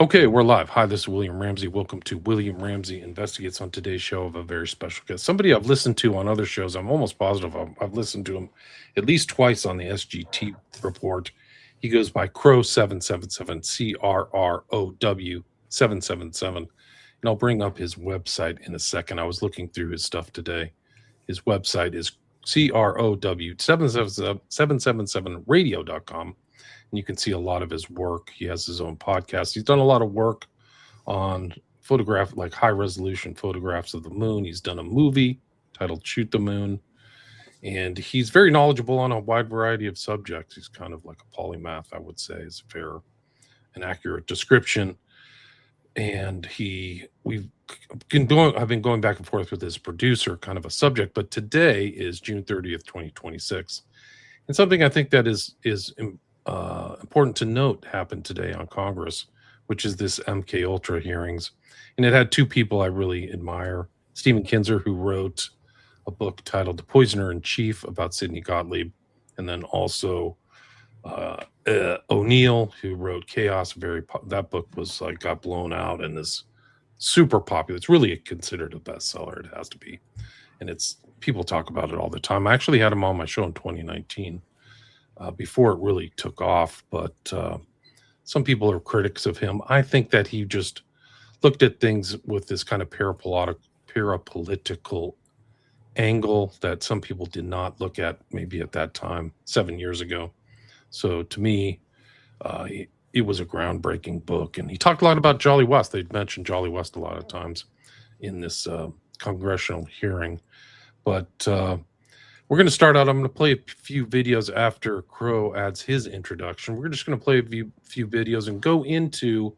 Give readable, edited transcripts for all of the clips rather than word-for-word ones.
Okay, we're live. Hi, this is William Ramsey. Welcome to William Ramsey Investigates. On today's show of a very special guest, somebody I've listened to on other shows. I'm almost positive I've listened to him at least twice on the SGT report. He goes by CRROW777, CRROW777. And I'll bring up his website in a second. I was looking through his stuff today. His website is CROW777radio.com. And you can see a lot of his work. He has his own podcast. He's done a lot of work on photograph, like high resolution photographs of the moon. He's done a movie titled Shoot the Moon. And he's very knowledgeable on a wide variety of subjects. He's kind of like a polymath, I would say, is a fair and accurate description. And I've been going back and forth with his producer, kind of a subject, but today is June 30th, 2026. And something I think that is important to note happened today on Congress, which is this MKUltra hearings. And it had two people I really admire. Stephen Kinzer, who wrote a book titled The Poisoner in Chief about Sidney Gottlieb, and then also O'Neill, who wrote Chaos. That book was like got blown out and is super popular. It's really considered a bestseller. It has to be. And people talk about it all the time. I actually had him on my show in 2019. Before it really took off, but some people are critics of him. I think that he just looked at things with this kind of parapolitical angle that some people did not look at maybe at that time, 7 years ago. So to me, it was a groundbreaking book. And he talked a lot about Jolly West. They'd mentioned Jolly West a lot of times in this congressional hearing. But we're going to start out. I'm going to play a few videos after CRROW adds his introduction. We're just going to play a few videos and go into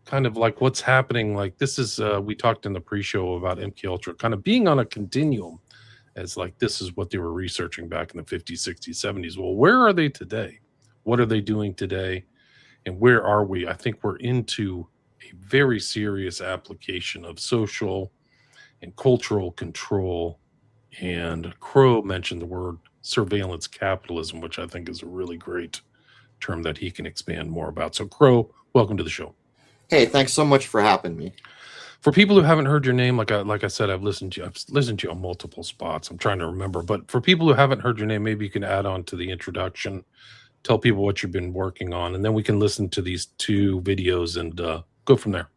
kind of like what's happening. Like this is, we talked in the pre-show about MKUltra kind of being on a continuum as like this is what they were researching back in the 50s, 60s, 70s. Well, where are they today? What are they doing today? And where are we? I think we're into a very serious application of social and cultural control. And CRROW mentioned the word surveillance capitalism, which I think is a really great term that he can expand more about. So CRROW, welcome to the show. Hey, thanks so much for having me. For people who haven't heard your name, like I said, I've listened to you on multiple spots. I'm trying to remember, but for people who haven't heard your name, maybe you can add on to the introduction, tell people what you've been working on, and then we can listen to these two videos and go from there.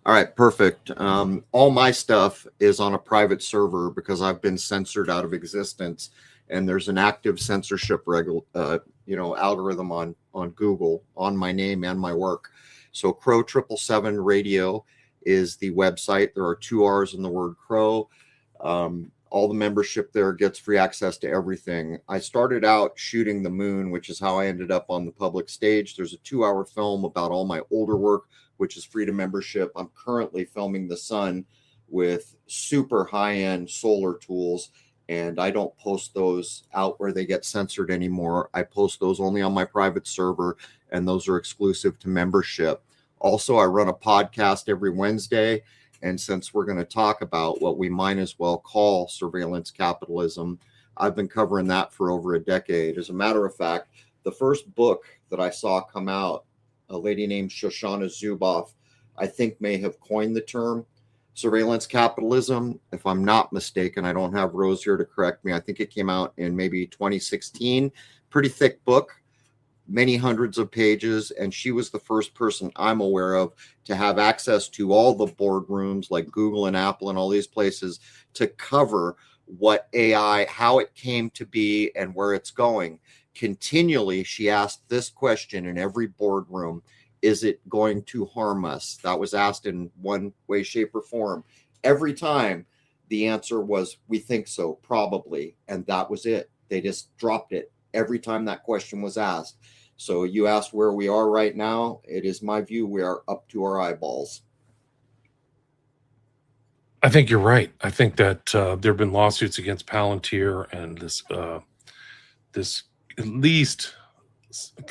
All right, perfect. All my stuff is on a private server because I've been censored out of existence, and there's an active censorship algorithm on Google on my name and my work. So CRROW777 Radio is the website. There are 2 R's in the word CRROW. All the membership there gets free access to everything. I started out shooting the moon, which is how I ended up on the public stage. There's a 2-hour film about all my older work, which is free to membership. I'm currently filming the sun with super high-end solar tools, and I don't post those out where they get censored anymore. I post those only on my private server, and those are exclusive to membership. Also, I run a podcast every Wednesday, and since we're going to talk about what we might as well call surveillance capitalism, I've been covering that for over a decade. As a matter of fact, the first book that I saw come out, a lady named Shoshana Zuboff, I think may have coined the term surveillance capitalism. If I'm not mistaken, I don't have Rose here to correct me. I think it came out in maybe 2016. Pretty thick book, many hundreds of pages. And she was the first person I'm aware of to have access to all the boardrooms like Google and Apple and all these places to cover what AI, how it came to be and where it's going. Continually, she asked this question in every boardroom: is it going to harm us? That was asked in one way, shape, or form. Every time the answer was, we think so, probably. And that was it. They just dropped it every time that question was asked. So you asked where we are right now. It is my view we are up to our eyeballs. I think you're right. I think that there have been lawsuits against Palantir and this at least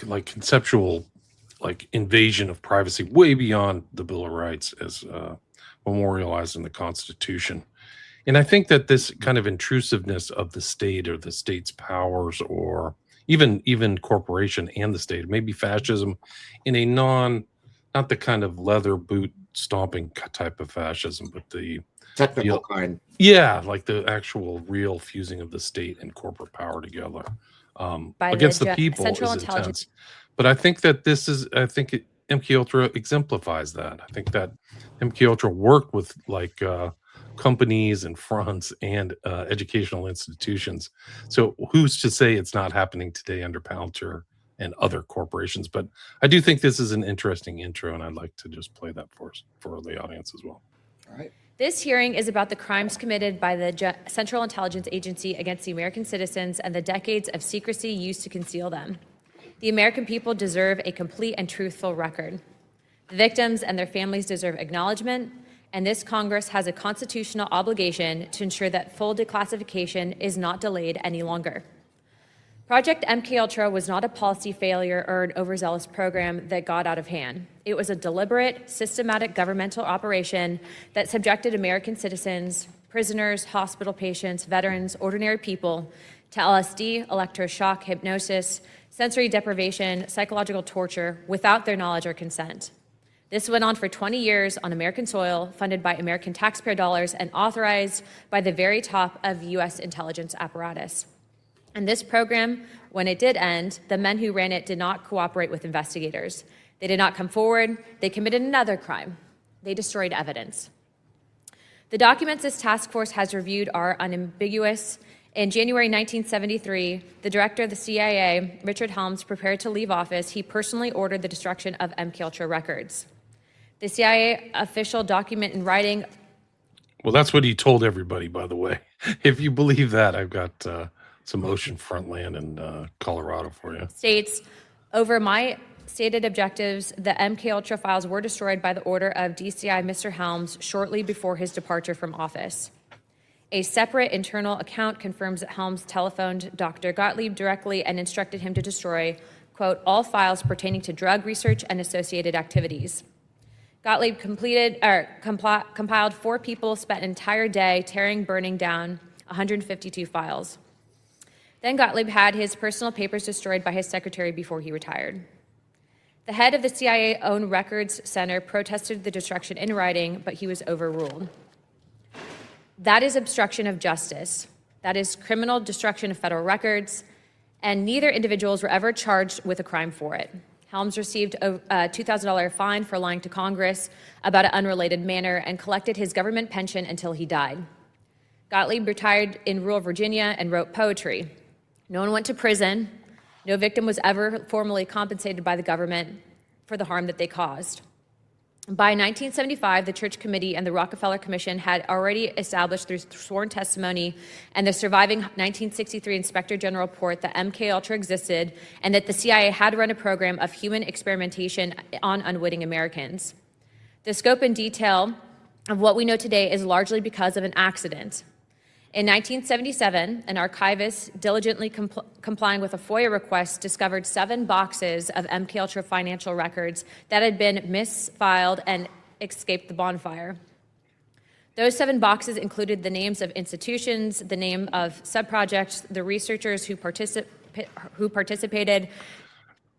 like conceptual like invasion of privacy way beyond the Bill of Rights as memorialized in the Constitution. And I think that this kind of intrusiveness of the state or the state's powers, or even corporation and the state, maybe fascism in a not the kind of leather boot stomping type of fascism, but the Technical kind. yeah, like the actual real fusing of the state and corporate power together against the people Central is Intelligence. intense. But I think that MKUltra exemplifies that. I think that MKUltra worked with like companies and fronts and educational institutions. So who's to say it's not happening today under Palantir and other corporations? But I do think this is an interesting intro, and I'd like to just play that for the audience as well. All right. This hearing is about the crimes committed by the Central Intelligence Agency against the American citizens and the decades of secrecy used to conceal them. The American people deserve a complete and truthful record. The victims and their families deserve acknowledgement, and this Congress has a constitutional obligation to ensure that full declassification is not delayed any longer. Project MKUltra was not a policy failure or an overzealous program that got out of hand. It was a deliberate, systematic governmental operation that subjected American citizens, prisoners, hospital patients, veterans, ordinary people to LSD, electroshock, hypnosis, sensory deprivation, psychological torture without their knowledge or consent. This went on for 20 years on American soil, funded by American taxpayer dollars and authorized by the very top of U.S. intelligence apparatus. And this program, when it did end, the men who ran it did not cooperate with investigators. They did not come forward. They committed another crime. They destroyed evidence. The documents this task force has reviewed are unambiguous. In January 1973, the director of the CIA, Richard Helms, prepared to leave office. He personally ordered the destruction of MKUltra records. The CIA official document in writing. Well, that's what he told everybody, by the way. If you believe that, I've got some oceanfront land in Colorado for you. States, over my stated objectives, the MKUltra files were destroyed by the order of DCI Mr. Helms shortly before his departure from office. A separate internal account confirms that Helms telephoned Dr. Gottlieb directly and instructed him to destroy, quote, all files pertaining to drug research and associated activities. Gottlieb compiled 4 people, spent an entire day tearing, burning down 152 files. Then Gottlieb had his personal papers destroyed by his secretary before he retired. The head of the CIA-owned Records Center protested the destruction in writing, but he was overruled. That is obstruction of justice. That is criminal destruction of federal records, and neither individuals were ever charged with a crime for it. Helms received a $2,000 fine for lying to Congress about an unrelated matter and collected his government pension until he died. Gottlieb retired in rural Virginia and wrote poetry. No one went to prison. No victim was ever formally compensated by the government for the harm that they caused. By 1975, the Church Committee and the Rockefeller Commission had already established through sworn testimony and the surviving 1963 Inspector General report that MKUltra existed and that the CIA had run a program of human experimentation on unwitting Americans. The scope and detail of what we know today is largely because of an accident. In 1977, an archivist diligently complying with a FOIA request discovered 7 boxes of MKUltra financial records that had been misfiled and escaped the bonfire. Those 7 boxes included the names of institutions, the name of subprojects, the researchers who participated,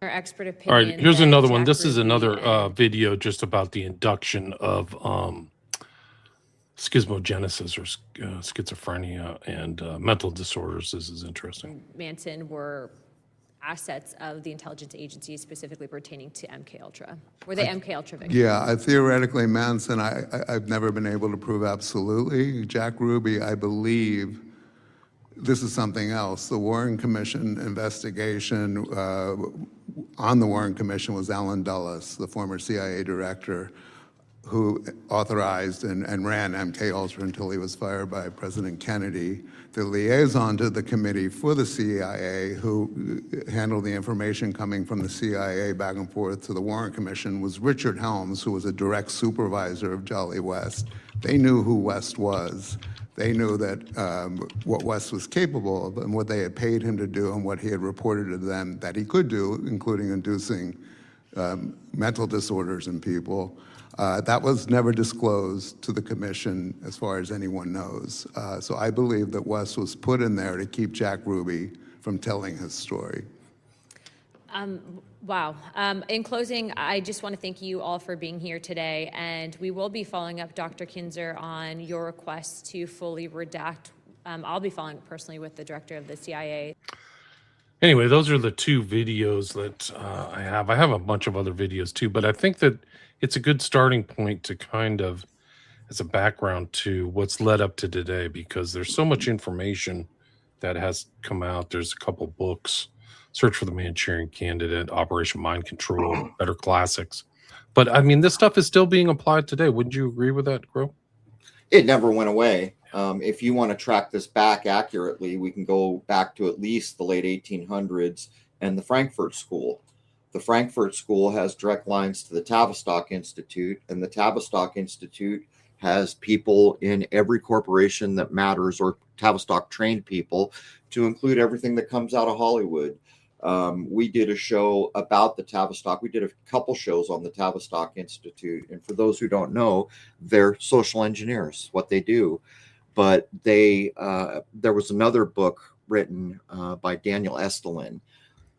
or expert opinion. All right, here's another one. Jack This is Ruby another video just about the induction of schismogenesis or schizophrenia and mental disorders. This is interesting. Manson were assets of the intelligence agencies specifically pertaining to MKUltra. Were they MKUltra victims? Yeah, theoretically Manson, I've never been able to prove absolutely. Jack Ruby, I believe, this is something else. The Warren Commission investigation, on the Warren Commission was Alan Dulles, the former CIA director, who authorized and ran MKUltra until he was fired by President Kennedy. The liaison to the committee for the CIA, who handled the information coming from the CIA back and forth to the Warren Commission, was Richard Helms, who was a direct supervisor of Jolly West. They knew who West was. They knew that what West was capable of and what they had paid him to do and what he had reported to them that he could do, including inducing mental disorders in people. That was never disclosed to the commission as far as anyone knows. So I believe that West was put in there to keep Jack Ruby from telling his story. Wow. In closing, I just want to thank you all for being here today, and we will be following up, Dr. Kinzer, on your request to fully redact. I'll be following up personally with the director of the CIA. Anyway, those are the two videos that I have. I have a bunch of other videos too, but I think that it's a good starting point to kind of, as a background to what's led up to today, because there's so much information that has come out. There's a couple books, Search for the Manchurian Candidate, Operation Mind Control, Better Classics. But I mean, this stuff is still being applied today. Wouldn't you agree with that, Crow? It never went away. If you want to track this back accurately, we can go back to at least the late 1800s and the Frankfurt School. The Frankfurt School has direct lines to the Tavistock Institute, and the Tavistock Institute has people in every corporation that matters, or Tavistock trained people, to include everything that comes out of Hollywood. We did a show about the Tavistock. We did a couple shows on the Tavistock Institute. And for those who don't know, they're social engineers, what they do. But there was another book written by Daniel Estelin,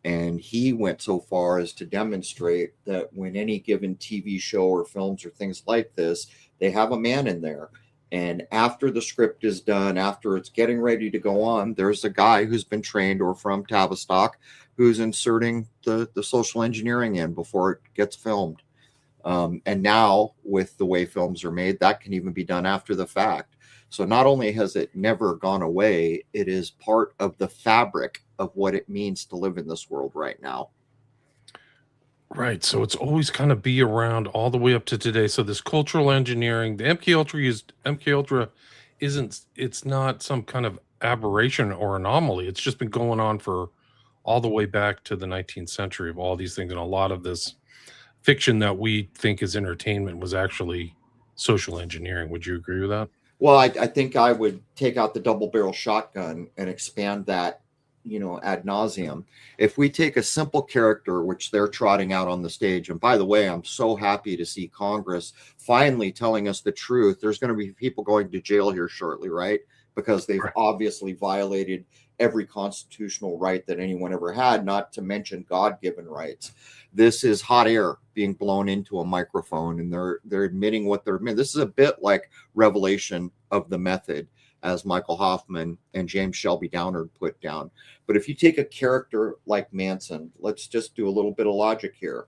and he went so far as to demonstrate that when any given TV show or films or things like this, they have a man in there. And after the script is done, after it's getting ready to go on, there's a guy who's been trained or from Tavistock who's inserting the social engineering in before it gets filmed. And now, with the way films are made, that can even be done after the fact. So not only has it never gone away, it is part of the fabric of what it means to live in this world right now. Right. So it's always kind of be around all the way up to today. So this cultural engineering, the MKUltra it's not some kind of aberration or anomaly. It's just been going on for all the way back to the 19th century of all these things. And a lot of this fiction that we think is entertainment was actually social engineering. Would you agree with that? Well, I think I would take out the double barrel shotgun and expand that, ad nauseum. If we take a simple character, which they're trotting out on the stage, and by the way, I'm so happy to see Congress finally telling us the truth. There's going to be people going to jail here shortly, right? Because they've obviously violated every constitutional right that anyone ever had, not to mention God-given rights. This is hot air being blown into a microphone, and they're admitting what they're admitting. This is a bit like Revelation of the Method, as Michael Hoffman and James Shelby Downard put down. But if you take a character like Manson, let's just do a little bit of logic here.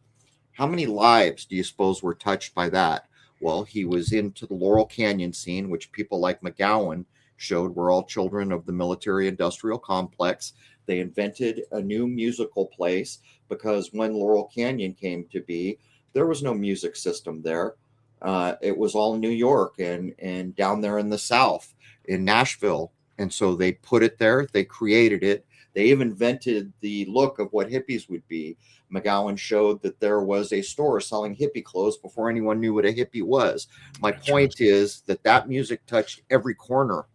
How many lives do you suppose were touched by that? Well, he was into the Laurel Canyon scene, which people like McGowan showed were all children of the military-industrial complex. They invented a new musical place because when Laurel Canyon came to be, there was no music system there. It was all New York and down there in the South, in Nashville. And so they put it there. They created it. They even invented the look of what hippies would be. McGowan showed that there was a store selling hippie clothes before anyone knew what a hippie was. My point is that music touched every corner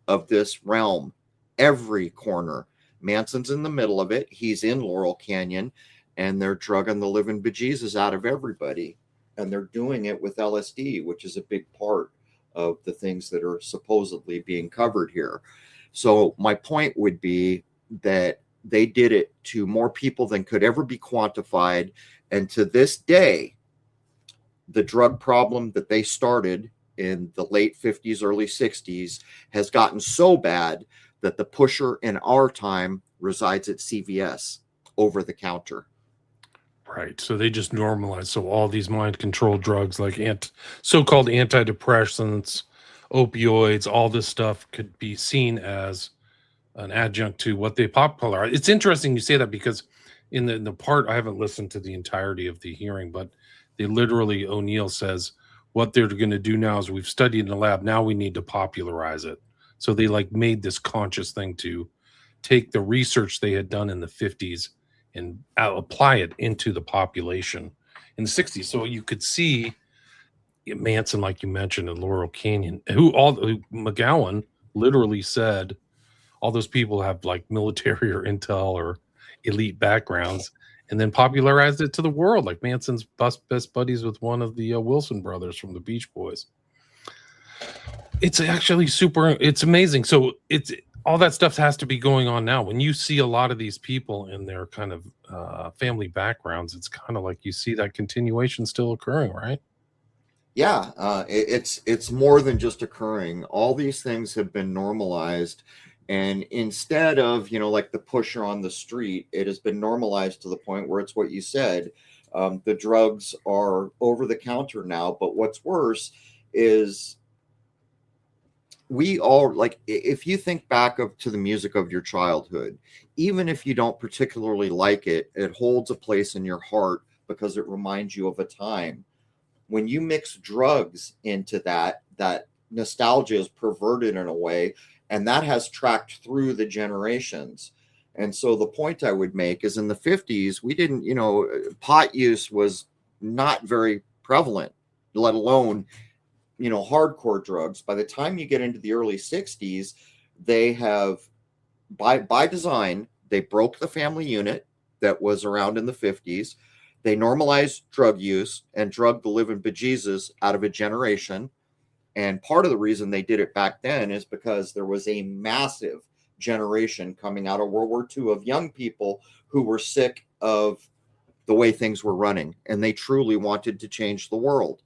of this realm, every corner. Manson's in the middle of it. He's in Laurel Canyon, and they're drugging the living bejesus out of everybody. And they're doing it with LSD, which is a big part of the things that are supposedly being covered here. So my point would be that they did it to more people than could ever be quantified. And to this day, the drug problem that they started in the late 50s, early 60s has gotten so bad that the pusher in our time resides at CVS over the counter. Right. So they just normalize. So all these mind control drugs like so-called antidepressants, opioids, all this stuff could be seen as an adjunct to what they popularize. It's interesting you say that because in the part, I haven't listened to the entirety of the hearing, but they literally, O'Neill says, what they're going to do now is we've studied in the lab. Now we need to popularize it. So they made this conscious thing to take the research they had done in the 50s and apply it into the population in the 60s. So you could see Manson, like you mentioned, in Laurel Canyon, who McGowan literally said all those people have military or intel or elite backgrounds, and then popularized it to the world. Like Manson's best buddies with one of the Wilson brothers from the Beach Boys. It's actually it's amazing. So all that stuff has to be going on now. When you see a lot of these people in their kind of family backgrounds, it's kind of like you see that continuation still occurring, right? Yeah, it's more than just occurring. All these things have been normalized, and instead of, like the pusher on the street, it has been normalized to the point where it's what you said. The drugs are over the counter now, but what's worse is we all, like, if you think back to the music of your childhood, even if you don't particularly like it, it holds a place in your heart because it reminds you of a time. When you mix drugs into that nostalgia is perverted in a way, and that has tracked through the generations. And so the point I would make is, in the 50s, we didn't, pot use was not very prevalent, let alone, hardcore drugs. By the time you get into the early 60s, they have, by design, they broke the family unit that was around in the 50s. They normalized drug use and drugged the living bejesus out of a generation. And part of the reason they did it back then is because there was a massive generation coming out of World War II of young people who were sick of the way things were running, and they truly wanted to change the world.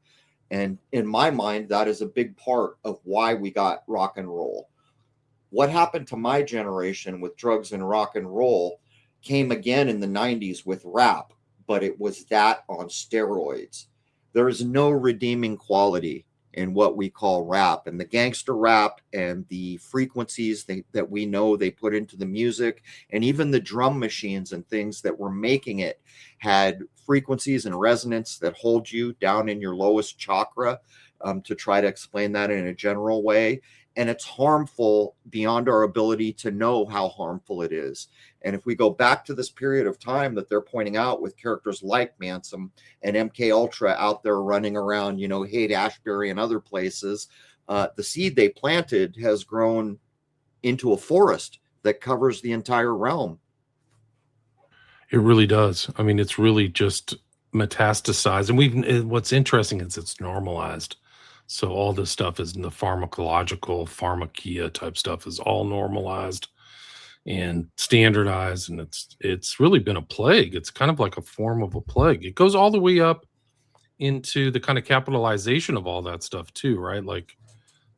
And in my mind, that is a big part of why we got rock and roll. What happened to my generation with drugs and rock and roll came again in the 90s with rap, but it was that on steroids. There is no redeeming quality in what we call rap, and the gangster rap and the frequencies that we know they put into the music, and even the drum machines and things that were making it had frequencies and resonance that hold you down in your lowest chakra, to try to explain that in a general way. And it's harmful beyond our ability to know how harmful it is. And if we go back to this period of time that they're pointing out with characters like Manson and MKUltra out there running around, Haight-Ashbury and other places, the seed they planted has grown into a forest that covers the entire realm. It really does. I mean, it's really just metastasized. And what's interesting is it's normalized. So all this stuff is in the pharmacological, pharmakia type stuff is all normalized and standardized. And it's really been a plague. It's kind of like a form of a plague. It goes all the way up into the kind of capitalization of all that stuff too, right? Like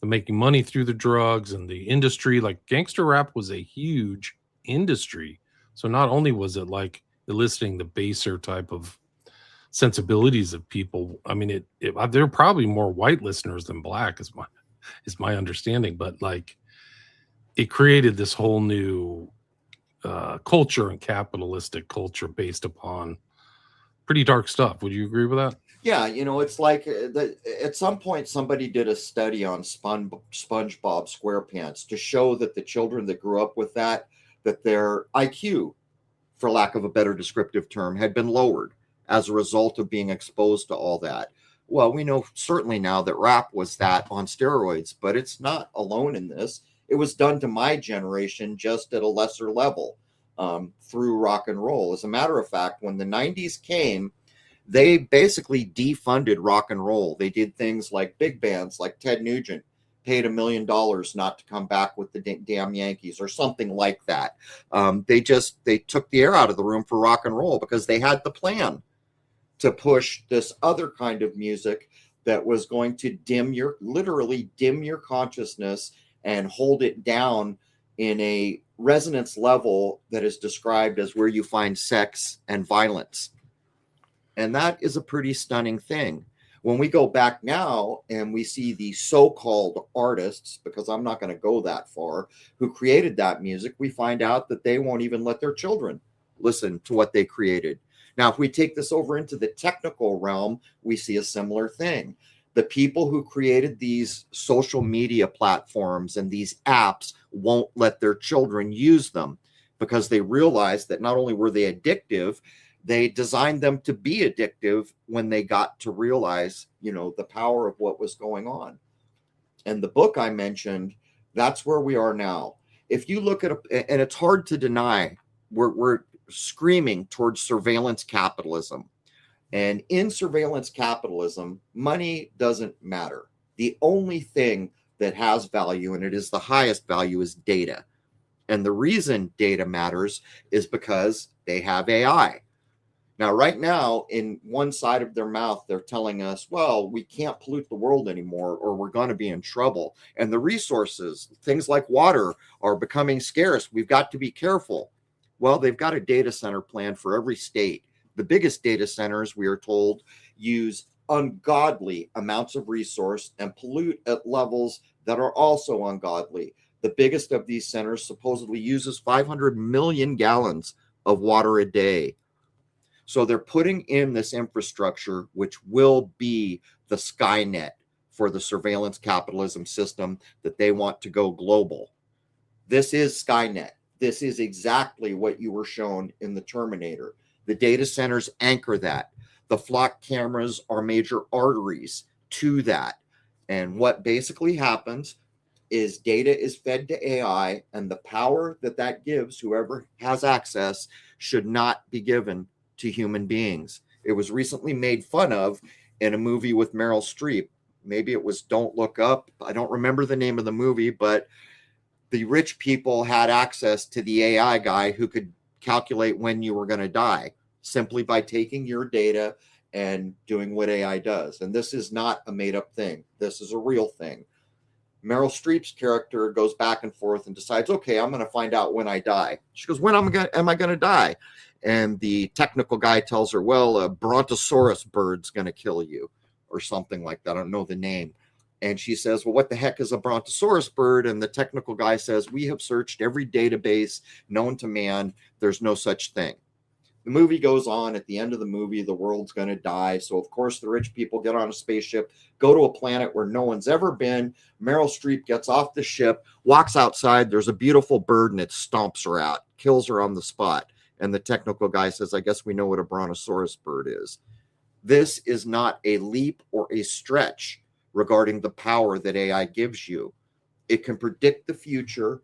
the making money through the drugs and the industry. Like gangster rap was a huge industry. So not only was it like eliciting the baser type of sensibilities of people, I mean, there are probably more white listeners than black, is my understanding, but like it created this whole new culture and capitalistic culture based upon pretty dark stuff. Would you agree with that? Yeah, it's like at some point somebody did a study on SpongeBob SquarePants to show that the children that grew up with that their IQ, for lack of a better descriptive term, had been lowered as a result of being exposed to all that. Well, we know certainly now that rap was that on steroids, but it's not alone in this. It was done to my generation just at a lesser level, through rock and roll. As a matter of fact, when the 90s came, they basically defunded rock and roll. They did things like big bands like Ted Nugent paid $1 million not to come back with the damn Yankees or something like that. They took the air out of the room for rock and roll because they had the plan to push this other kind of music that was going to literally dim your consciousness and hold it down in a resonance level that is described as where you find sex and violence. And that is a pretty stunning thing. When we go back now and we see the so-called artists, because I'm not going to go that far, who created that music, we find out that they won't even let their children listen to what they created. Now, if we take this over into the technical realm, we see a similar thing. The people who created these social media platforms and these apps won't let their children use them because they realized that not only were they addictive, they designed them to be addictive when they got to realize, the power of what was going on. And the book I mentioned, that's where we are now. If you look at and it's hard to deny, we're screaming towards surveillance capitalism. And in surveillance capitalism, money doesn't matter. The only thing that has value, and it is the highest value, is data. And the reason data matters is because they have AI. Now, right now, in one side of their mouth, they're telling us, well, we can't pollute the world anymore, or we're going to be in trouble. And the resources, things like water, are becoming scarce. We've got to be careful. Well, they've got a data center plan for every state. The biggest data centers, we are told, use ungodly amounts of resource and pollute at levels that are also ungodly. The biggest of these centers supposedly uses 500 million gallons of water a day. So they're putting in this infrastructure, which will be the Skynet for the surveillance capitalism system that they want to go global. This is Skynet. This is exactly what you were shown in the Terminator. The data centers anchor that. The flock cameras are major arteries to that. And what basically happens is data is fed to AI, and the power that that gives whoever has access should not be given to human beings. It was recently made fun of in a movie with Meryl Streep. Maybe it was Don't Look Up. I don't remember the name of the movie, but the rich people had access to the AI guy who could calculate when you were going to die simply by taking your data and doing what AI does. And this is not a made-up thing. This is a real thing. Meryl Streep's character goes back and forth and decides, okay, I'm going to find out when I die. She goes, when am I going to die? And the technical guy tells her, well, a brontosaurus bird's going to kill you, or something like that. I don't know the name. And she says, well, what the heck is a brontosaurus bird? And the technical guy says, we have searched every database known to man. There's no such thing. The movie goes on. At the end of the movie, the world's going to die. So, of course, the rich people get on a spaceship, go to a planet where no one's ever been. Meryl Streep gets off the ship, walks outside. There's a beautiful bird, and it stomps her out, kills her on the spot. And the technical guy says, I guess we know what a brontosaurus bird is. This is not a leap or a stretch regarding the power that AI gives you. It can predict the future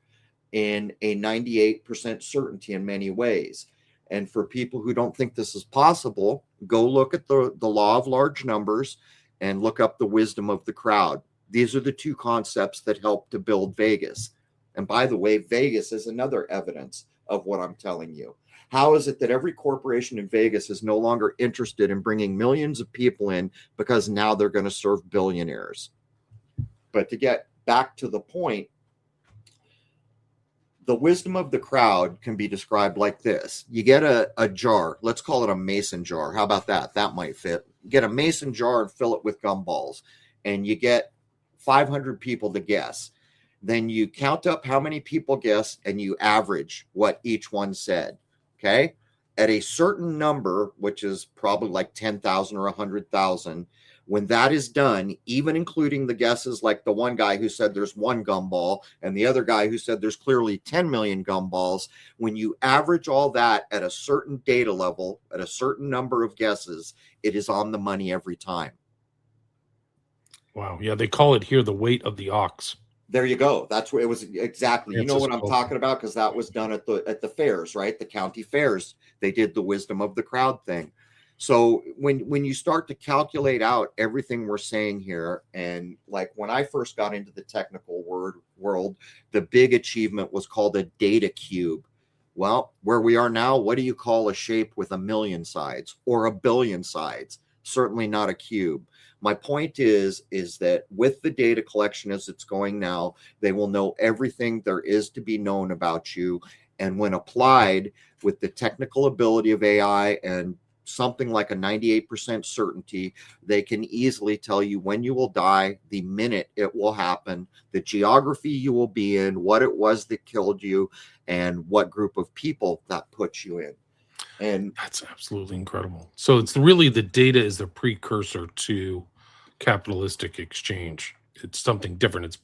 in a 98% certainty in many ways. And for people who don't think this is possible, go look at the law of large numbers and look up the wisdom of the crowd. These are the two concepts that help to build Vegas. And by the way, Vegas is another evidence of what I'm telling you. How is it that every corporation in Vegas is no longer interested in bringing millions of people in because now they're going to serve billionaires? But to get back to the point, the wisdom of the crowd can be described like this. You get a jar. Let's call it a mason jar. How about that? That might fit. You get a mason jar and fill it with gumballs, and you get 500 people to guess. Then you count up how many people guessed, and you average what each one said. Okay? At a certain number, which is probably like 10,000 or 100,000, when that is done, even including the guesses like the one guy who said there's one gumball and the other guy who said there's clearly 10 million gumballs, when you average all that at a certain data level, at a certain number of guesses, it is on the money every time. Wow. Yeah, they call it here the weight of the ox. There you go. That's what it was exactly. You know what I'm cool. talking about, because that was done at the fairs, right? The county fairs. They did the wisdom of the crowd thing. So when you start to calculate out everything we're saying here, and like when I first got into the technical world, the big achievement was called a data cube. Well, where we are now, what do you call a shape with a million sides or a billion sides? Certainly not a cube. My point is that with the data collection as it's going now, they will know everything there is to be known about you. And when applied with the technical ability of AI and something like a 98% certainty, they can easily tell you when you will die, the minute it will happen, the geography you will be in, what it was that killed you, and what group of people that puts you in. And that's absolutely incredible. So it's really the data is the precursor to capitalistic exchange. It's something different.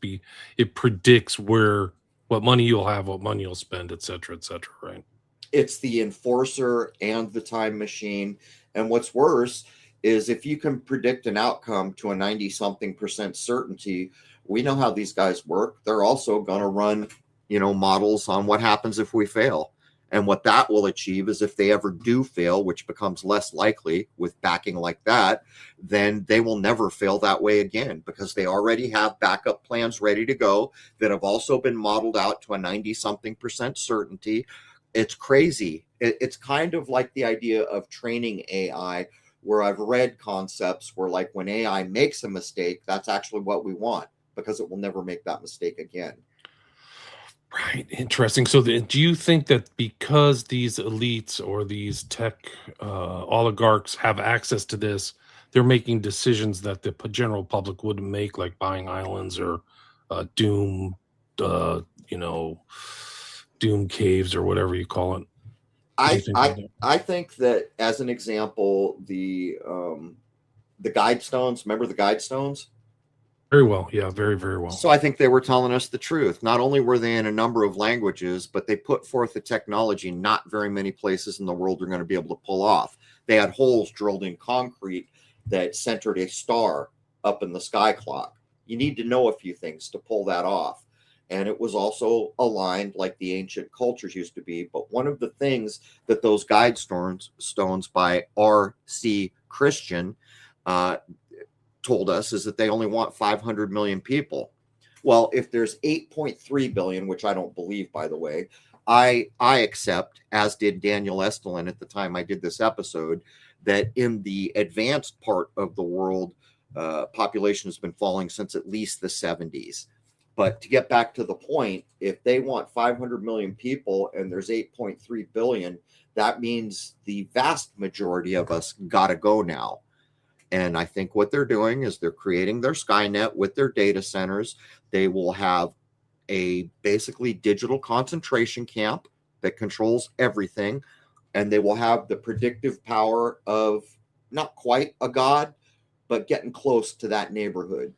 It predicts what money you'll have, what money you'll spend, et cetera, right? It's the enforcer and the time machine. And what's worse is if you can predict an outcome to a 90-something% certainty, we know how these guys work. They're also going to run, models on what happens if we fail. And what that will achieve is if they ever do fail, which becomes less likely with backing like that, then they will never fail that way again, because they already have backup plans ready to go that have also been modeled out to a 90-something% certainty. It's crazy. It's kind of like the idea of training AI, where I've read concepts where, like, when AI makes a mistake, that's actually what we want, because it will never make that mistake again. Right. Interesting. So do you think that because these elites or these tech oligarchs have access to this, they're making decisions that the general public wouldn't make, like buying islands or Doom, you know, Doom caves or whatever you call it? I think that, as an example, the Guidestones, remember the Guidestones? Very well. Yeah, very, very well. So I think they were telling us the truth. Not only were they in a number of languages, but they put forth a technology not very many places in the world are going to be able to pull off. They had holes drilled in concrete that centered a star up in the sky clock. You need to know a few things to pull that off. And it was also aligned like the ancient cultures used to be. But one of the things that those Guidestones by R.C. Christian told us is that they only want 500 million people. Well, if there's 8.3 billion, which I don't believe, by the way, I accept, as did Daniel Estulin at the time I did this episode, that in the advanced part of the world, population has been falling since at least the 70s. But to get back to the point, if they want 500 million people and there's 8.3 billion, that means the vast majority of us got to go now. And I think what they're doing is they're creating their Skynet with their data centers. They will have a basically digital concentration camp that controls everything. And they will have the predictive power of not quite a god, but getting close to that neighborhood.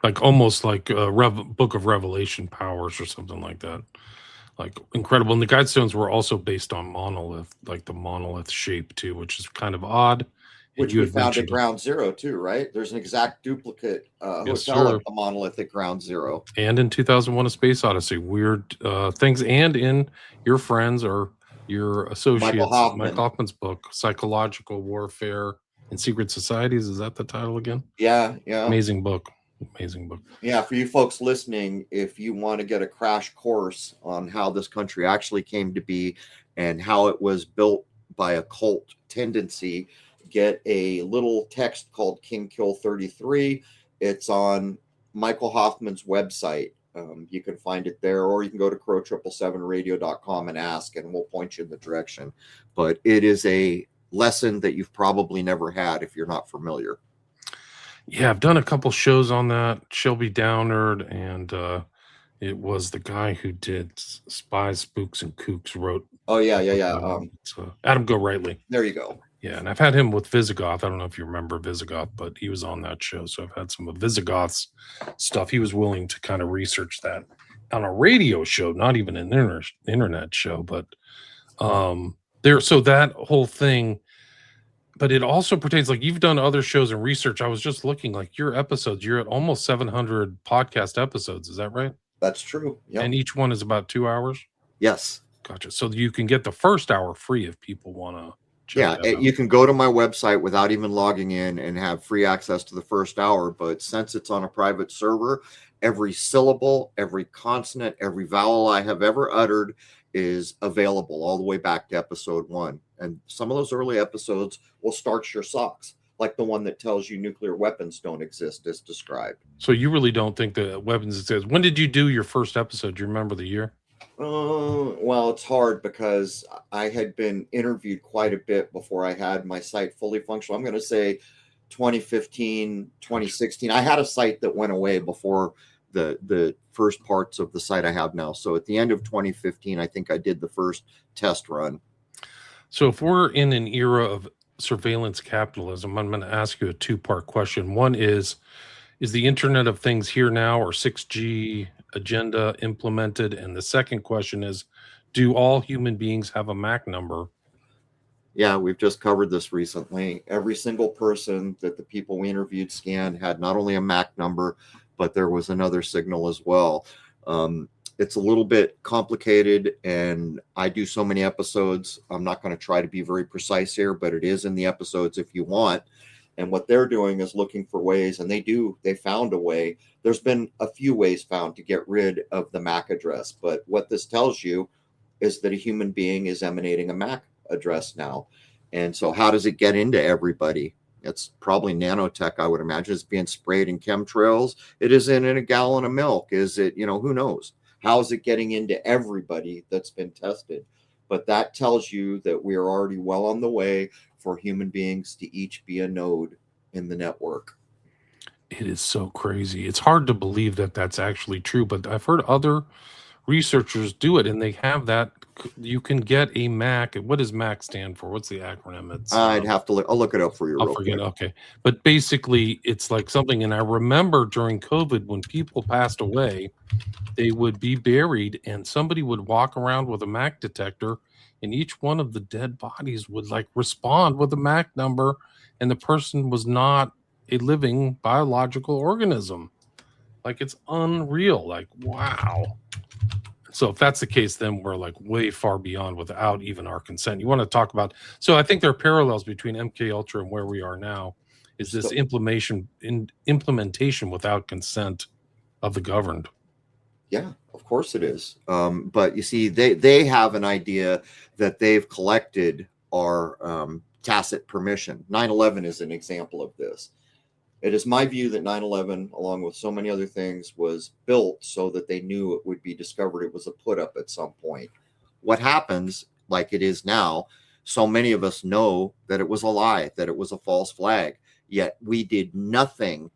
Like almost like Book of Revelation powers or something like that. Like incredible. And the Guidestones were also based on monolith, like the monolith shape too, which is kind of odd. Which we found at Ground Zero too, right? There's an exact duplicate hotel at the monolith at Ground Zero. And in 2001: A Space Odyssey, weird things. And in your friends or your associates, Mike Hoffman's book, Psychological Warfare in Secret Societies. Is that the title again? Yeah, yeah. Amazing book. Amazing book. Yeah, for you folks listening, if you want to get a crash course on how this country actually came to be and how it was built by a cult tendency, get a little text called King Kill 33. It's on Michael Hoffman's website. You can find it there, or you can go to CRROW777radio.com and ask, and we'll point you in the direction. But it is a lesson that you've probably never had if you're not familiar. Yeah, I've done a couple shows on that. Shelby Downard, and it was the guy who did Spies, Spooks, and Kooks wrote. Oh, yeah. Adam Go Rightly. There you go. Yeah, and I've had him with Visigoth. I don't know if you remember Visigoth, but he was on that show. So I've had some of Visigoth's stuff. He was willing to kind of research that on a radio show, not even an internet show. But so that whole thing, but it also pertains, like you've done other shows and research. I was just looking, like your episodes, you're at almost 700 podcast episodes. Is that right? That's true. Yep. And each one is about 2 hours? Yes. Gotcha. So you can get the first hour free if people want to. Yeah, you can go to my website without even logging in and have free access to the first hour. But since it's on a private server, every syllable, every consonant, every vowel I have ever uttered is available all the way back to episode 1. And some of those early episodes will starch your socks, like the one that tells you nuclear weapons don't exist as described. So you really don't think that weapons exist? When did you do your first episode? Do you remember the year? Well, it's hard because I had been interviewed quite a bit before I had my site fully functional. I'm going to say 2015, 2016. I had a site that went away before the first parts of the site I have now. So at the end of 2015, I think I did the first test run. So if we're in an era of surveillance capitalism, I'm going to ask you a two-part question. One is the Internet of Things here now, or 6G agenda implemented? And the second question is, do all human beings have a MAC number? Yeah, we've just covered this recently. Every single person that the people we interviewed scanned had not only a MAC number, but there was another signal as well. it's a little bit complicated, and I do so many episodes. I'm not going to try to be very precise here, but it is in the episodes if you want. And what they're doing is looking for ways, and they found a way. There's been a few ways found to get rid of the MAC address, but what this tells you is that a human being is emanating a MAC address now. And so how does it get into everybody? It's probably nanotech, I would imagine. It's being sprayed in chemtrails. It is in a gallon of milk. Is it, who knows? How is it getting into everybody that's been tested? But that tells you that we are already well on the way for human beings to each be a node in the network. It is so crazy. It's hard to believe that that's actually true, but I've heard other researchers do it, and they have that. You can get a MAC. What does MAC stand for? What's the acronym? It's I'd have to look. I'll look it up for you. I'll forget. Quick. Okay, but basically, it's like something. And I remember during COVID, when people passed away, they would be buried, and somebody would walk around with a MAC detector, and each one of the dead bodies would like respond with a MAC number, and the person was not a living biological organism. Like, it's unreal. Like, wow. So if that's the case, then we're like way far beyond without even our consent. You want to talk about, so I think there are parallels between MKUltra and where we are now, is this implementation without consent of the governed. Yeah, of course it is. But you see, they have an idea that they've collected our tacit permission. 9/11 is an example of this. It is my view that 9/11, along with so many other things, was built so that they knew it would be discovered. It was a put up at some point. What happens, like it is now, so many of us know that it was a lie, that it was a false flag, yet we did nothing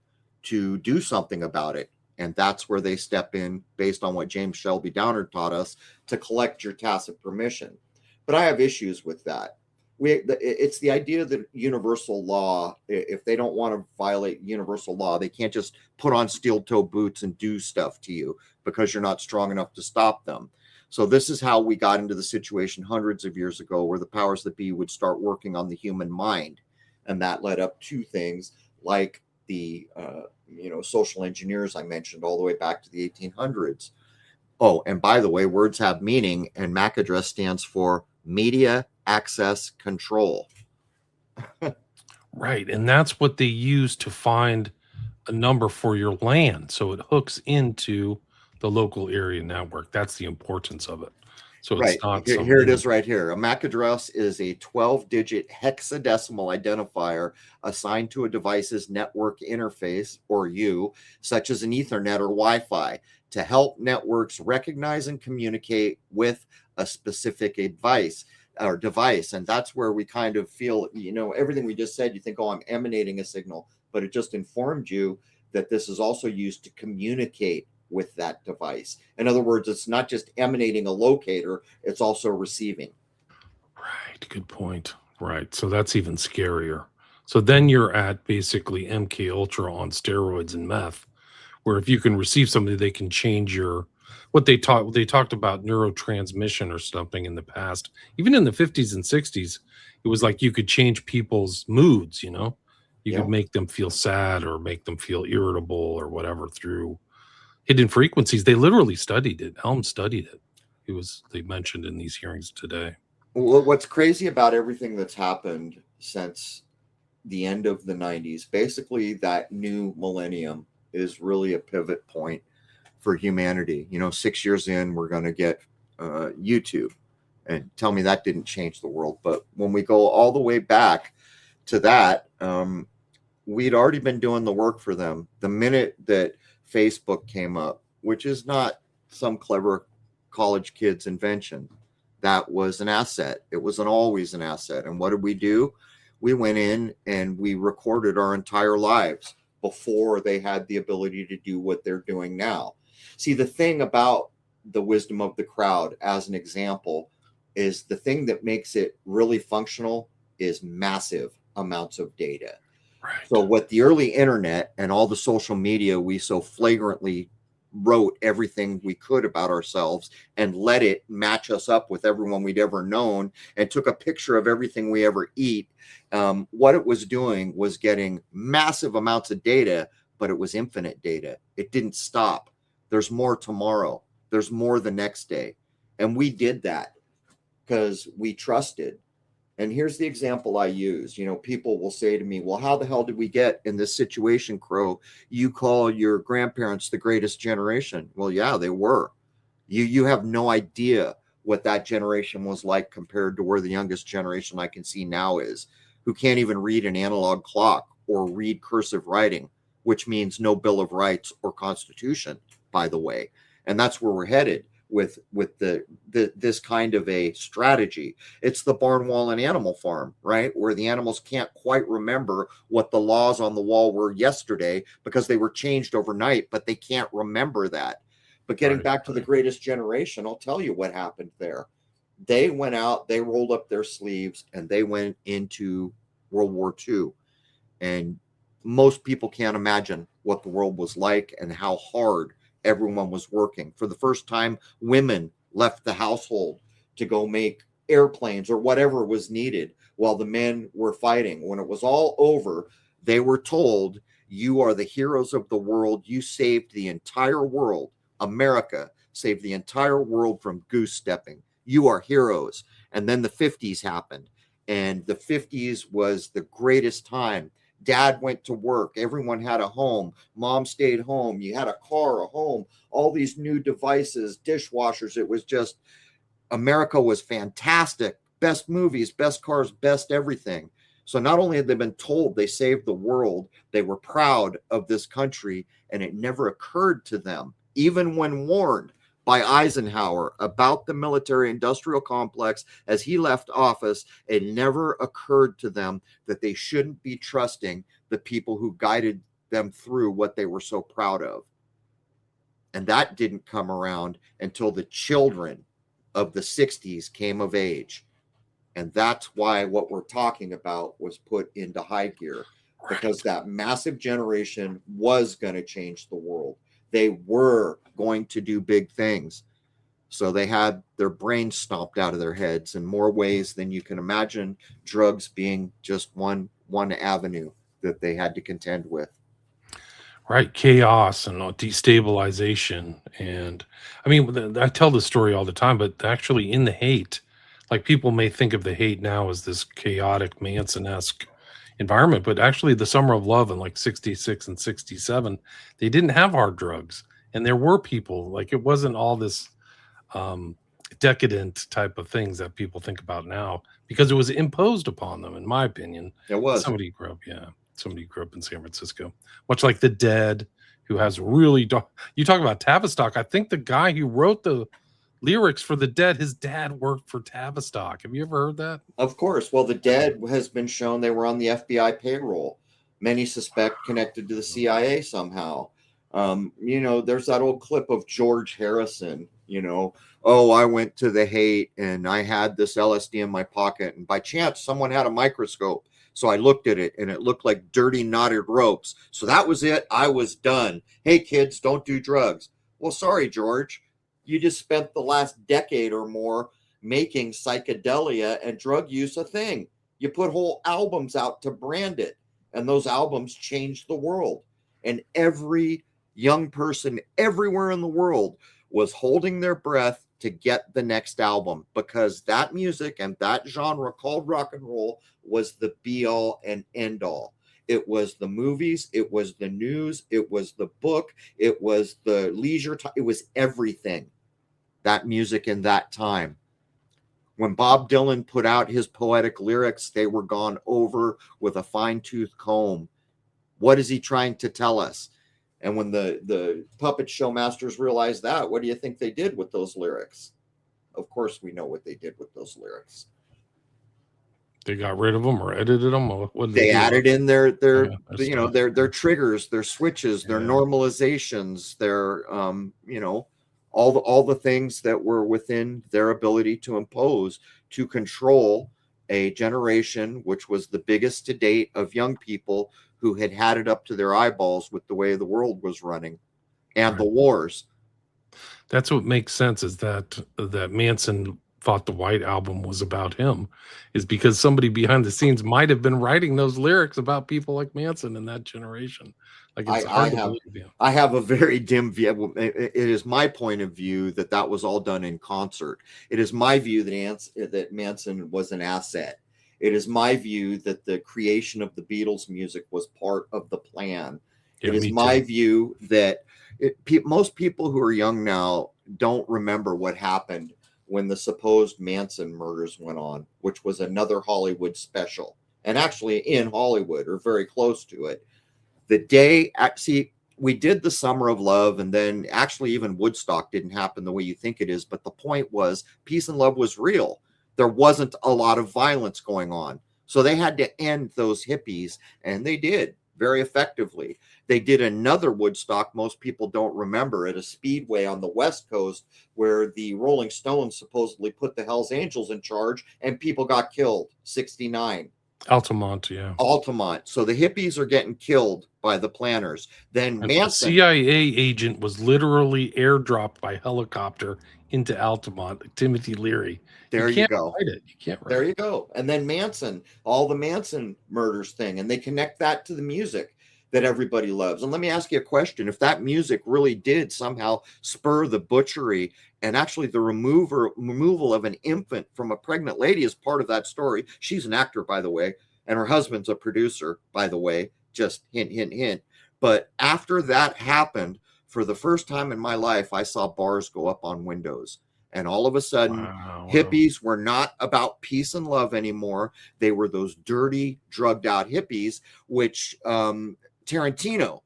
to do something about it. And that's where they step in, based on what James Shelby Downer taught us, to collect your tacit permission. But I have issues with that. It's the idea that universal law, if they don't want to violate universal law, they can't just put on steel-toe boots and do stuff to you because you're not strong enough to stop them. So this is how we got into the situation hundreds of years ago, where the powers that be would start working on the human mind. And that led up to things like the social engineers I mentioned all the way back to the 1800s. Oh, and by the way, words have meaning, and MAC address stands for Media Access Control. Right. And that's what they use to find a number for your land. So it hooks into the local area network. That's the importance of it. So it's not here it is right here. A MAC address is a 12-digit hexadecimal identifier assigned to a device's network interface, or U, such as an Ethernet or Wi-Fi, to help networks recognize and communicate with a specific device. And that's where we kind of feel, everything we just said, you think, oh, I'm emanating a signal, but it just informed you that this is also used to communicate with that device. In other words, it's not just emanating a locator, it's also receiving. Right. Good point. Right. So that's even scarier. So then you're at basically MKUltra on steroids and meth, where if you can receive somebody, they can change what they talked about neurotransmission or something in the past. Even in the 50s and 60s, it was like you could change people's moods, you could make them feel sad or make them feel irritable or whatever through hidden frequencies. They literally studied it. Helm studied it. They mentioned in these hearings today. Well, what's crazy about everything that's happened since the end of the 90s, basically that new millennium is really a pivot point for humanity. 6 years in, we're going to get YouTube, and tell me that didn't change the world. But when we go all the way back to that, we'd already been doing the work for them. The minute that Facebook came up, which is not some clever college kid's invention, that was an asset. It wasn't always an asset. And what did we do? We went in and we recorded our entire lives before they had the ability to do what they're doing now. See, the thing about the wisdom of the crowd, as an example, is the thing that makes it really functional is massive amounts of data. Right. So what the early internet and all the social media, we so flagrantly wrote everything we could about ourselves and let it match us up with everyone we'd ever known, and took a picture of everything we ever eat. What it was doing was getting massive amounts of data, but it was infinite data. It didn't stop. There's more tomorrow. There's more the next day. And we did that because we trusted. And here's the example I use. You know, people will say to me, well, how the hell did we get in this situation, Crow? You call your grandparents the greatest generation. Well, yeah, they were. You have no idea what that generation was like compared to where the youngest generation I can see now is, who can't even read an analog clock or read cursive writing, which means no Bill of Rights or Constitution, by the way. And that's where we're headed with this kind of a strategy. It's the barn wall and animal farm, right? Where the animals can't quite remember what the laws on the wall were yesterday because they were changed overnight, but they can't remember that. But getting back to the greatest generation, I'll tell you what happened there. They went out, they rolled up their sleeves, and they went into World War II. And most people can't imagine what the world was like and how hard everyone was working. For the first time, women left the household to go make airplanes or whatever was needed while the men were fighting. When it was all over, they were told, you are the heroes of the world. You saved the entire world. America saved the entire world from goose stepping. You are heroes. And then the 50s happened. And the 50s was the greatest time. Dad went to work. Everyone had a home. Mom stayed home. You had a car, a home, all these new devices, dishwashers. It was just, America was fantastic. Best movies, best cars, best everything. So not only had they been told they saved the world, they were proud of this country, and it never occurred to them, even when warned by Eisenhower about the military-industrial complex as he left office, it never occurred to them that they shouldn't be trusting the people who guided them through what they were so proud of. And that didn't come around until the children of the 60s came of age. And that's why what we're talking about was put into high gear, because that massive generation was going to change the world. They were going to do big things. So they had their brains stomped out of their heads in more ways than you can imagine, drugs being just one avenue that they had to contend with. Right, chaos and destabilization. And I mean, I tell this story all the time, but actually in the hate, like people may think of the hate now as this chaotic Manson-esque environment, but actually the Summer of Love in like 66 and 67, they didn't have hard drugs. And there were people, like it wasn't all this decadent type of things that people think about now, because it was imposed upon them, in my opinion. It was. Somebody grew up in San Francisco, much like the Dead, who has really dark. You talk about Tavistock. I think the guy who wrote the lyrics for the Dead, his dad worked for Tavistock. Have you ever heard that? Of course. Well, the Dead has been shown they were on the FBI payroll. Many suspect connected to the CIA somehow. There's that old clip of George Harrison, oh, I went to the hate and I had this LSD in my pocket, and by chance someone had a microscope. So I looked at it and it looked like dirty knotted ropes. So that was it. I was done. Hey, kids, don't do drugs. Well, sorry, George. You just spent the last decade or more making psychedelia and drug use a thing. You put whole albums out to brand it, and those albums changed the world. And every young person everywhere in the world was holding their breath to get the next album, because that music and that genre called rock and roll was the be all and end all. It was the movies, it was the news, it was the book, it was the leisure time, it was everything. That music in that time. When Bob Dylan put out his poetic lyrics, they were gone over with a fine-tooth comb. What is he trying to tell us? And when the puppet show masters realized that, what do you think they did with those lyrics? Of course, we know what they did with those lyrics. They got rid of them or edited them. Or what did They do? added in their stuff. their triggers, their switches, their normalizations, their all the things that were within their ability to impose to control a generation, which was the biggest to date of young people who had it up to their eyeballs with the way the world was running and the wars. That's what makes sense, is that Manson thought the White Album was about him is because somebody behind the scenes might have been writing those lyrics about people like Manson in that generation. Like, it's hard to believe. Yeah. I have a very dim view. It is my point of view that that was all done in concert. It is my view that Manson was an asset. It is my view that the creation of the Beatles music was part of the plan. Yeah, it is me my too. view that most people who are young now don't remember what happened when the supposed Manson murders went on, which was another Hollywood special, and actually in Hollywood or very close to it. The day, see, we did the Summer of Love, and then actually even Woodstock didn't happen the way you think it is. But the point was, peace and love was real. There wasn't a lot of violence going on. So they had to end those hippies, and they did very effectively. They did another Woodstock most people don't remember at a speedway on the West Coast where the Rolling Stones supposedly put the Hells Angels in charge and people got killed. 69. Altamont, yeah. Altamont. So the hippies are getting killed by the planners. Then And Manson. the CIA agent was literally airdropped by helicopter into Altamont, Timothy Leary. There you go. Write it. You can't write There you go. And then Manson, all the Manson murders thing, and they connect that to the music that everybody loves. And let me ask you a question. If that music really did somehow spur the butchery and actually the removal of an infant from a pregnant lady is part of that story. She's an actor, by the way, and her husband's a producer, by the way, just hint, hint, hint. But after that happened, for the first time in my life, I saw bars go up on windows. And all of a sudden, hippies were not about peace and love anymore. They were those dirty, drugged out hippies, which Tarantino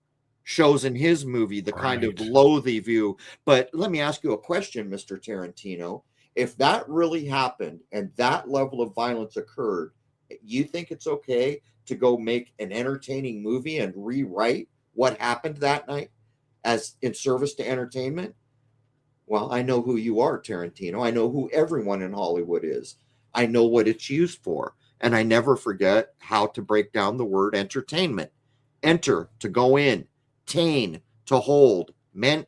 shows in his movie, the kind of loathy view. But let me ask you a question, Mr. Tarantino. If that really happened and that level of violence occurred, you think it's okay to go make an entertaining movie and rewrite what happened that night as in service to entertainment? Well, I know who you are, Tarantino. I know who everyone in Hollywood is. I know what it's used for. And I never forget how to break down the word entertainment. Enter, to go in. Tain, to hold. Meant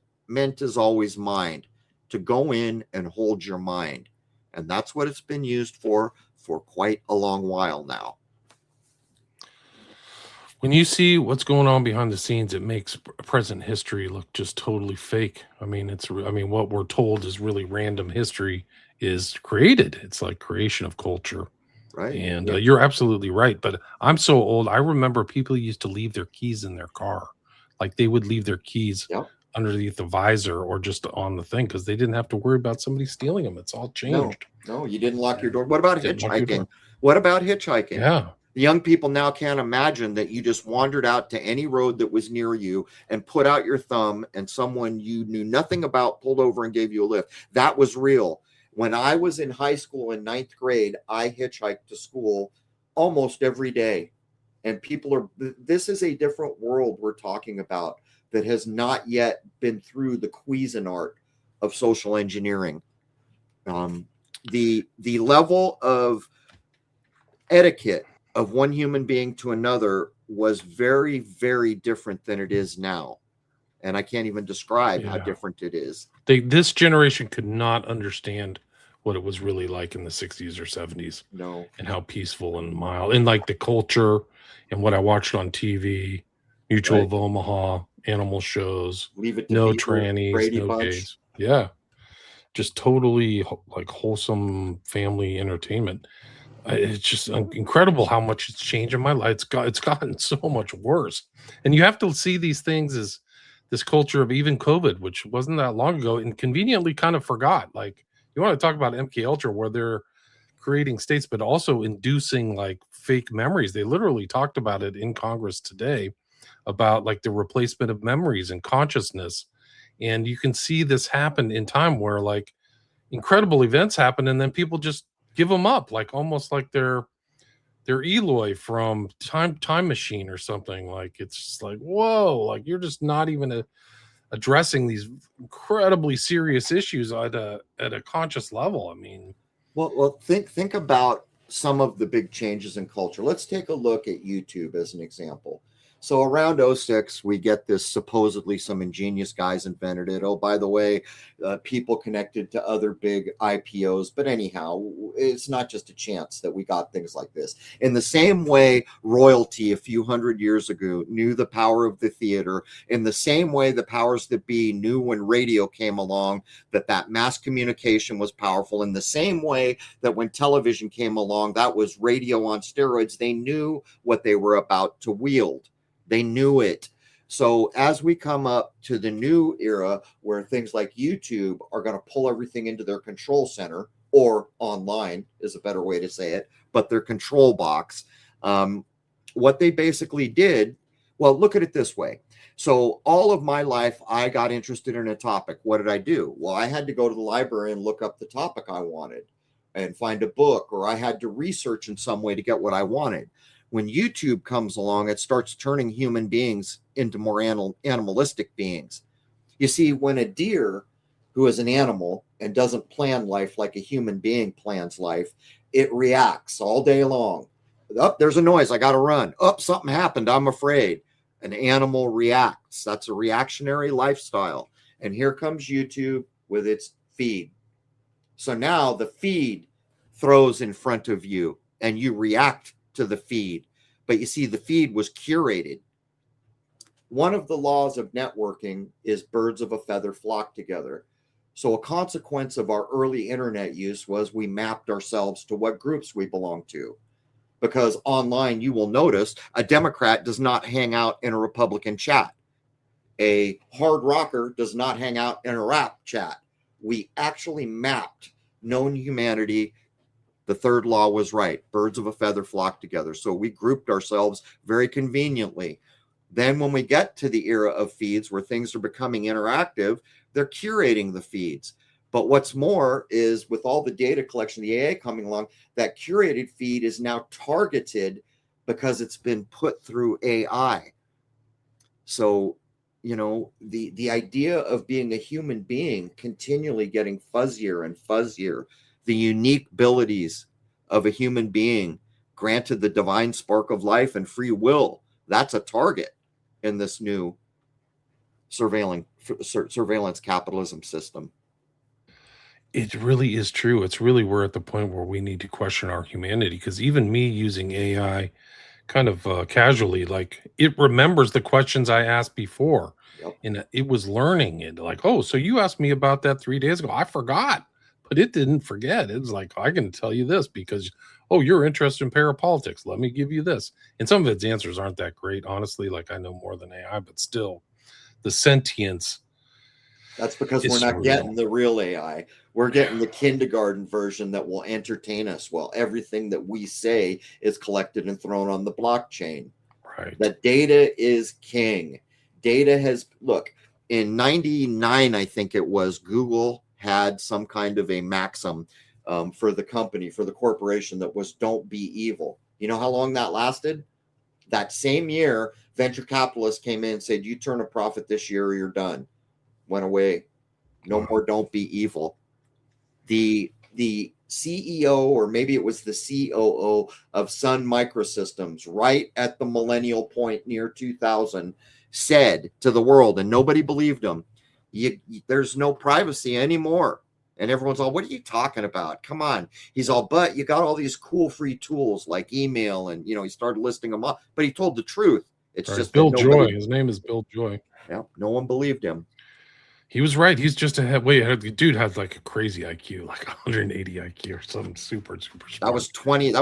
is always mind. To go in and hold your mind. And that's what it's been used for quite a long while now. When you see what's going on behind the scenes, it makes present history look just totally fake. I mean, what we're told is really random history is created. It's like creation of culture. Right. And you're absolutely right. But I'm so old. I remember people used to leave their keys in their car. Like they would leave their keys underneath the visor or just on the thing because they didn't have to worry about somebody stealing them. It's all changed. No, you didn't lock your door. What about hitchhiking? What about hitchhiking? Yeah. The young people now can't imagine that you just wandered out to any road that was near you and put out your thumb and someone you knew nothing about pulled over and gave you a lift. That was real. When I was in high school in 9th grade, I hitchhiked to school almost every day. And this is a different world we're talking about that has not yet been through the Cuisinart of social engineering. The level of etiquette of one human being to another was very, very different than it is now. And I can't even describe how different it is. This generation could not understand what it was really like in the 60s or 70s. No. And how peaceful and mild. And like the culture and what I watched on TV, Mutual of Omaha, animal shows, Leave It to no Beaver, trannies, Brady no Bunch. gays. Yeah. Just totally like wholesome family entertainment. It's just incredible how much it's changed in my life. It's gotten so much worse. And you have to see these things as this culture of even COVID, which wasn't that long ago and conveniently kind of forgot. Like you want to talk about MKULTRA where they're creating states, but also inducing like fake memories. They literally talked about it in Congress today about like the replacement of memories and consciousness. And you can see this happen in time where like incredible events happen and then people just give them up, like almost like they're Eloy from Time Machine or something. Like it's just like, whoa, like you're just not even addressing these incredibly serious issues at a conscious level. I mean, well, think about some of the big changes in culture. Let's take a look at YouTube as an example. So around '06, we get this supposedly some ingenious guys invented it. Oh, by the way, people connected to other big IPOs. But anyhow, it's not just a chance that we got things like this. In the same way, royalty a few hundred years ago knew the power of the theater. In the same way, the powers that be knew when radio came along that mass communication was powerful. In the same way that when television came along, that was radio on steroids. They knew what they were about to wield. They knew it. So as we come up to the new era where things like YouTube are going to pull everything into their control center, or online is a better way to say it, but their control box, what they basically did, well, look at it this way. So all of my life, I got interested in a topic. What did I do? Well, I had to go to the library and look up the topic I wanted and find a book, or I had to research in some way to get what I wanted. When YouTube comes along, it starts turning human beings into more animalistic beings. You see, when a deer, who is an animal and doesn't plan life like a human being plans life, it reacts all day long. Oh, there's a noise. I got to run. Oh, something happened. I'm afraid. An animal reacts. That's a reactionary lifestyle. And here comes YouTube with its feed. So now the feed throws in front of you and you react to the feed. But you see, the feed was curated. One of the laws of networking is birds of a feather flock together. So a consequence of our early internet use was we mapped ourselves to what groups we belong to. Because online, you will notice a Democrat does not hang out in a Republican chat. A hard rocker does not hang out in a rap chat. We actually mapped known humanity. The third law was right. Birds of a feather flock together. So we grouped ourselves very conveniently. Then when we get to the era of feeds where things are becoming interactive, they're curating the feeds. But what's more is with all the data collection, the AI coming along, that curated feed is now targeted because it's been put through AI. So, you know, the idea of being a human being continually getting fuzzier and fuzzier, the unique abilities of a human being granted the divine spark of life and free will, that's a target in this new surveillance capitalism system. It really is true. It's really, we're at the point where we need to question our humanity, because even me using AI kind of casually, like, it remembers the questions I asked before. Yep. And it was learning it, like, oh, so you asked me about that 3 days ago. I forgot, but it didn't forget. It was like, I can tell you this because, oh, you're interested in parapolitics. Let me give you this. And some of its answers aren't that great, honestly. Like, I know more than AI, but still, the sentience. That's because It's we're not surreal. getting the real AI. We're getting the kindergarten version that will entertain us while everything that we say is collected and thrown on the blockchain. Right. That data is king. Data has, look, in 99, I think it was, Google had some kind of a maxim for the company, for the corporation, that was don't be evil. You know how long that lasted? That same year, venture capitalists came in and said, you turn a profit this year or you're done. Went away. No more don't be evil. The CEO, or maybe it was the COO of Sun Microsystems, right at the millennial point near 2000, said to the world, and nobody believed him, there's no privacy anymore. And everyone's all, what are you talking about? Come on. He's all, but you got all these cool free tools like email, and, you know, he started listing them up, but he told the truth. It's Right. just Bill that Joy. His name is Bill Joy. Yeah, no one believed him. He was right. He's just ahead. Wait, the dude had like a crazy IQ, like 180 IQ or something super smart. That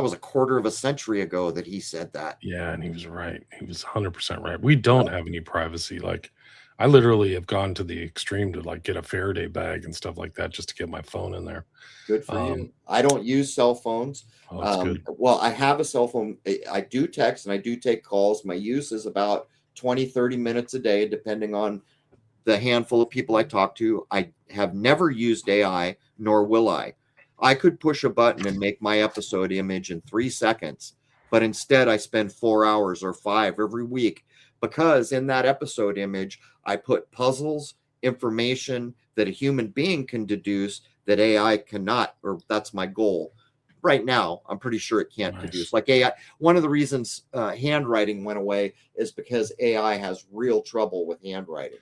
was a quarter of a century ago that he said that. Yeah, and he was right. He was 100% right. We don't have any privacy. Like, I literally have gone to the extreme to like get a Faraday bag and stuff like that just to get my phone in there. Good for you. I don't use cell phones. Oh, that's good. Well, I have a cell phone. I do text and I do take calls. My use is about 20, 30 minutes a day, depending on the handful of people I talk to. I have never used AI, nor will I. I could push a button and make my episode image in 3 seconds, but instead I spend 4 hours or 5 every week, because in that episode image, I put puzzles, information that a human being can deduce that AI cannot, or that's my goal. right now, I'm pretty sure it can't Nice. deduce. Like AI, one of the reasons handwriting went away is because AI has real trouble with handwriting.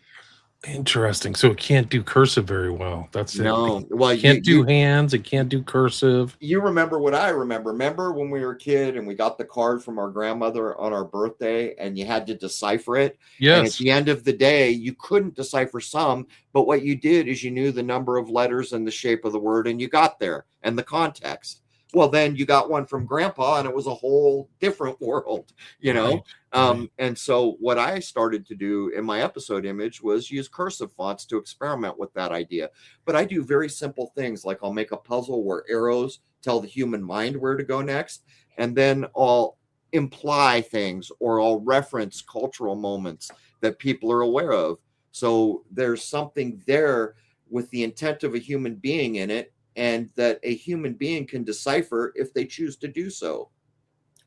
Interesting. So it can't do cursive very well. That's it. No, well, It can't do hands. It can't do cursive. you remember what I remember. Remember when we were a kid and we got the card from our grandmother on our birthday and you had to decipher it? And at Yes. the end of the day, you couldn't decipher some, but what you did is you knew the number of letters and the shape of the word and you got there and the context. Well, then you got one from grandpa and it was a whole different world, you know? Right. And so what I started to do in my episode image was use cursive fonts to experiment with that idea. But I do very simple things, like I'll make a puzzle where arrows tell the human mind where to go next, and then I'll imply things or I'll reference cultural moments that people are aware of. So there's something there with the intent of a human being in it, and that a human being can decipher if they choose to do so.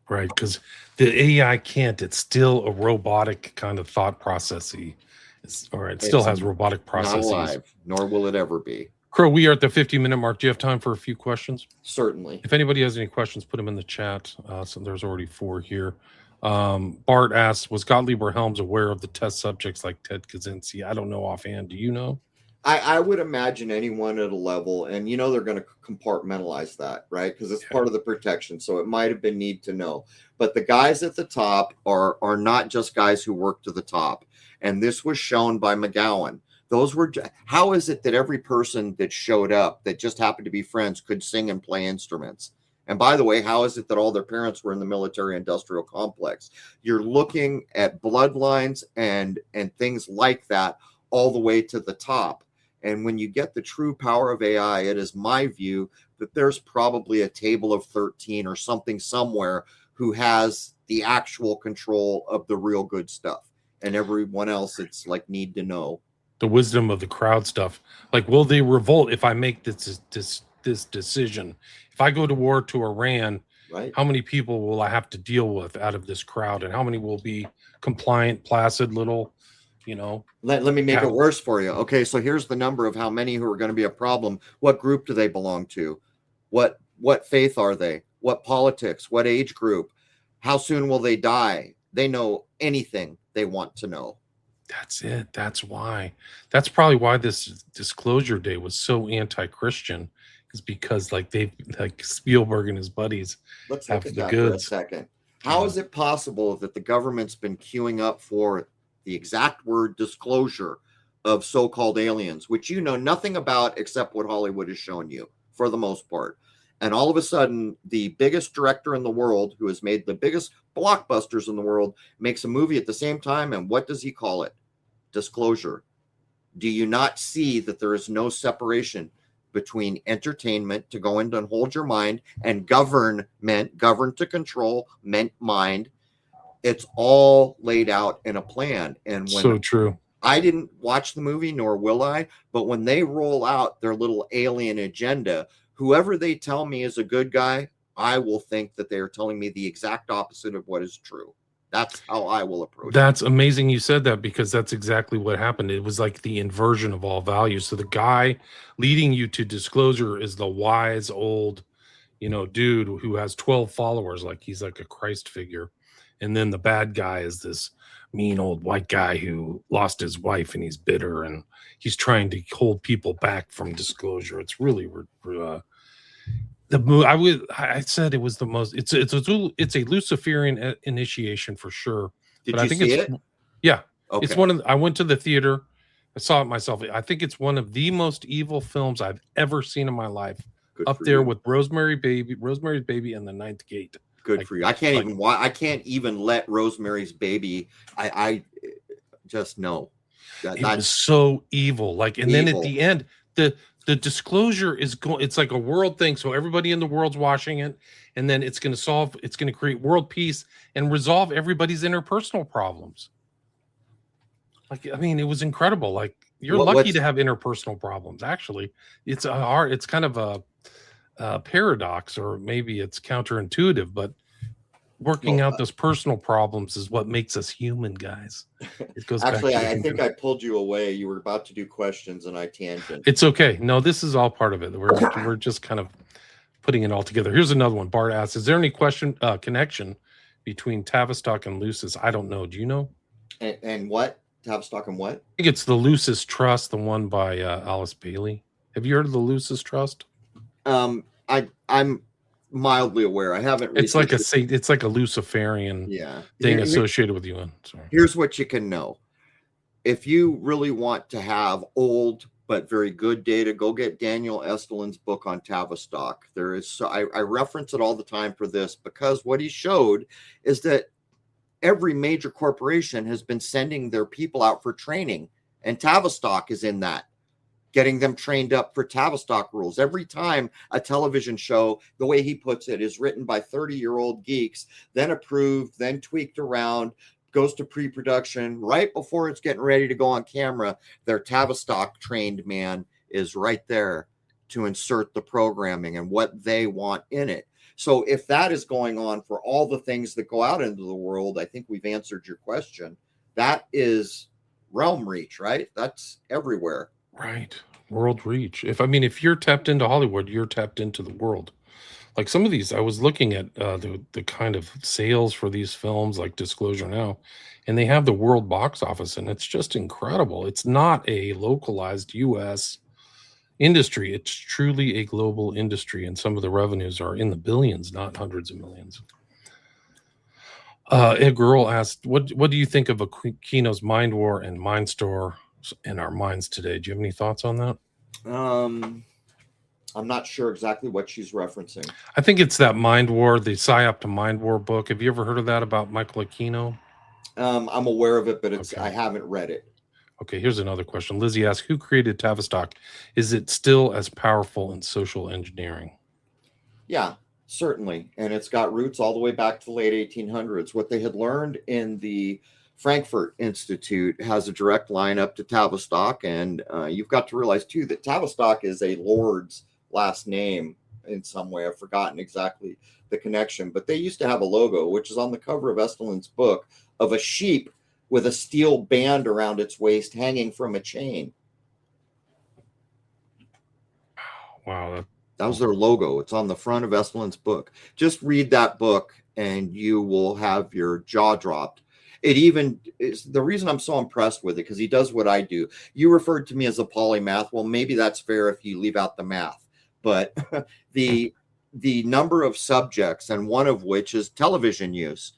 Right. Because the AI can't. It's still a robotic kind of thought processy. It still has robotic Not processes. alive, nor will it ever be. Crow, we are at the 50-minute mark. Do you have time for a few questions? Certainly. If anybody has any questions, put them in the chat. So there's already 4 here. Bart asks, was Gottlieb or Helms aware of the test subjects like Ted Kaczynski? I don't know offhand. Do you know? I would imagine anyone at a level, and they're going to compartmentalize that, right? Because it's part of the protection. So it might have been need to know. But the guys at the top are not just guys who work to the top. And this was shown by McGowan. How is it that every person that showed up that just happened to be friends could sing and play instruments? And by the way, how is it that all their parents were in the military industrial complex? You're looking at bloodlines and things like that all the way to the top. And when you get the true power of AI, it is my view that there's probably a table of 13 or something somewhere who has the actual control of the real good stuff. And everyone else, it's like need to know. The wisdom of the crowd stuff. Like, will they revolt if I make this decision? If I go to war to Iran, right? How many people will I have to deal with out of this crowd? And how many will be compliant, placid little, Let me make it worse for you. Okay, so here's the number of how many who are going to be a problem. What group do they belong to? What faith are they? What politics? What age group? How soon will they die? They know anything they want to know. That's it. That's why. That's probably why this disclosure day was so anti-Christian, is because like Spielberg and his buddies Let's have look at the that goods. for a second. How is it possible that the government's been queuing up for the exact word disclosure of so-called aliens, which you know nothing about except what Hollywood has shown you for the most part? And all of a sudden, the biggest director in the world, who has made the biggest blockbusters in the world, makes a movie at the same time. And what does he call it? Disclosure. Do you not see that there is no separation between entertainment, to go into and hold your mind, and govern to control, meant mind? It's all laid out in a plan. And when So true. I didn't watch the movie, nor will I, but when they roll out their little alien agenda, whoever they tell me is a good guy, I will think that they are telling me the exact opposite of what is true. That's how I will approach it. That's amazing you said that, because that's exactly what happened. It was like the inversion of all values. So the guy leading you to disclosure is the wise old, dude who has 12 followers, like he's like a Christ figure. And then the bad guy is this mean old white guy who lost his wife and he's bitter and he's trying to hold people back from disclosure. It's really I said it was the most. It's a Luciferian initiation for sure. Did you see it? Yeah, okay. It's one of. I went to the theater. I saw it myself. I think it's one of the most evil films I've ever seen in my life. Good up there with Rosemary's Baby, and The Ninth Gate. Good for you. I can't even let Rosemary's Baby. I just know. It was so evil. Then at the end, the disclosure is going. It's like a world thing. So everybody in the world's watching it, and then it's going to create world peace and resolve everybody's interpersonal problems. It was incredible. Like, you're lucky to have interpersonal problems. Actually, it's kind of a paradox, or maybe it's counterintuitive, but working out those personal problems is what makes us human, guys. It goes actually back to I think I pulled you away. You were about to do questions and I tangent. It's okay. No, this is all part of it. We're just kind of putting it all together. Here's another one. Bart asks, is there any connection between Tavistock and Lucis? I don't know. Do you know? And what? Tavistock and what? I think it's the Lucis Trust, the one by Alice Bailey. Have you heard of the Lucis Trust? I'm mildly aware. I haven't. It's like a Luciferian thing associated with UN. Sorry. Here's what you can know. If you really want to have old but very good data, go get Daniel Estelin's book on Tavistock. I reference it all the time for this, because what he showed is that every major corporation has been sending their people out for training, and Tavistock is in that, getting them trained up for Tavistock rules. Every time a television show, the way he puts it, is written by 30-year-old geeks, then approved, then tweaked around, goes to pre-production, right before it's getting ready to go on camera, their Tavistock trained man is right there to insert the programming and what they want in it. So if that is going on for all the things that go out into the world, I think we've answered your question. That is realm reach, right? That's everywhere. Right. World reach. If you're tapped into Hollywood, you're tapped into the world. Like some of these, I was looking at the kind of sales for these films, like Disclosure Now, and they have the world box office, and it's just incredible. It's not a localized U.S. industry. It's truly a global industry, and some of the revenues are in the billions, not hundreds of millions. Ed Girl asked, what do you think of Aquino's Mind War and Mind Store in our minds today? Do you have any thoughts on that? I'm not sure exactly what she's referencing. I think it's that Mind War, the PSYOP to Mind War book. Have you ever heard of that about Michael Aquino? I'm aware of it, but I haven't read it. Okay, here's another question. Lizzie asks, who created Tavistock? Is it still as powerful in social engineering? Yeah, certainly. And it's got roots all the way back to the late 1800s. What they had learned in the Frankfurt Institute has a direct line up to Tavistock. And you've got to realize, too, that Tavistock is a lord's last name in some way. I've forgotten exactly the connection. But they used to have a logo, which is on the cover of Estelin's book, of a sheep with a steel band around its waist hanging from a chain. Wow. That was their logo. It's on the front of Estelin's book. Just read that book and you will have your jaw dropped. It even is the reason I'm so impressed with it, because he does what I do. You referred to me as a polymath. Well, maybe that's fair if you leave out the math. But the number of subjects, and one of which is television use,